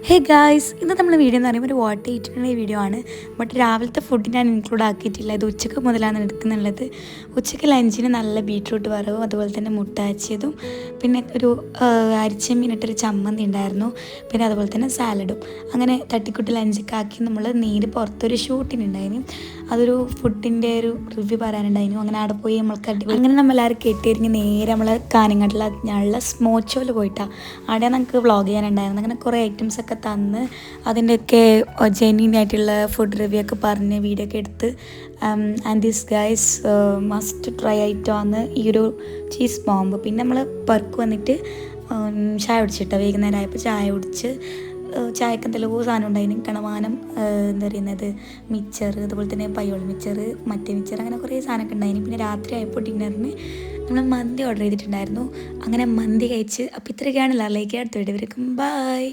Hey guys, ഇന്ന് നമ്മൾ video എന്ന് പറയുമ്പോൾ ഒരു വാട്ടർ ഈറ്റിനുള്ള വീഡിയോ ആണ്. ബട്ട് രാവിലത്തെ ഫുഡ് ഞാൻ ഇൻക്ലൂഡ് ആക്കിയിട്ടില്ല. ഇത് ഉച്ചക്ക് മുതലാണ് എടുക്കുന്നുള്ളത്. ഉച്ചയ്ക്ക് ലഞ്ചിന് നല്ല ബീട്രൂട്ട് വറവും അതുപോലെ തന്നെ മുട്ട അച്ചിയതും പിന്നെ ഒരു അരിച്ചമീൻ ഇട്ടൊരു ചമ്മന്തി ഉണ്ടായിരുന്നു. പിന്നെ അതുപോലെ തന്നെ സാലഡും. അങ്ങനെ തട്ടിക്കൂട്ട് ലഞ്ചൊക്കെ ആക്കി നമ്മൾ നേരെ പുറത്തൊരു ഷൂട്ടിനുണ്ടായിരുന്നു. അതൊരു ഫുഡിൻ്റെ ഒരു റിവ്യൂ പറയാനുണ്ടായിരുന്നു. അങ്ങനെ അവിടെ പോയി നമ്മൾക്ക് അടിപൊളി അങ്ങനെ നമ്മളെല്ലാവരും കെട്ടിയിരിങ്ങി നേരെ നമ്മൾ കാഞ്ഞങ്ങാട്ടിലുള്ള സ്മോച്ചോയിൽ പോയിട്ടാണ് അവിടെ നമുക്ക് വ്ളോഗ് ചെയ്യാനുണ്ടായിരുന്നു. അങ്ങനെ കുറേ ഐറ്റംസ് ഒക്കെ തന്ന് അതിൻ്റെയൊക്കെ ജെന്യൂൻ ആയിട്ടുള്ള ഫുഡ് റിവ്യൂ ഒക്കെ പറഞ്ഞ് വീഡിയോ ഒക്കെ എടുത്ത് and this guys must try ആയിട്ടാണ് ഈ ഒരു ചീസ് ബോംബ്. പിന്നെ നമ്മൾ പെർക്ക് വന്നിട്ട് ചായ കുടിച്ചിട്ടോ, വൈകുന്നേരം ആയപ്പോൾ ചായ കുടിച്ച് ചായക്ക് എന്തെല്ലോ സാധനം ഉണ്ടായിന് കണവാനം, എന്താ പറയുന്നത് മിച്ചർ, അതുപോലെ തന്നെ പയ്യോളി മിച്ചർ, മറ്റേ മിച്ചർ, അങ്ങനെ കുറേ സാധനമൊക്കെ ഉണ്ടായിന്. പിന്നെ രാത്രി ആയപ്പോൾ ഡിന്നറിന് നമ്മൾ മന്തി ഓർഡർ ചെയ്തിട്ടുണ്ടായിരുന്നു. അങ്ങനെ മന്തി കഴിച്ച്. അപ്പോൾ ഇത്രയൊക്കെയാണല്ലോ. ലൈക്ക് അടുത്ത വീഡിയോ വരയ്ക്കും. ബൈ.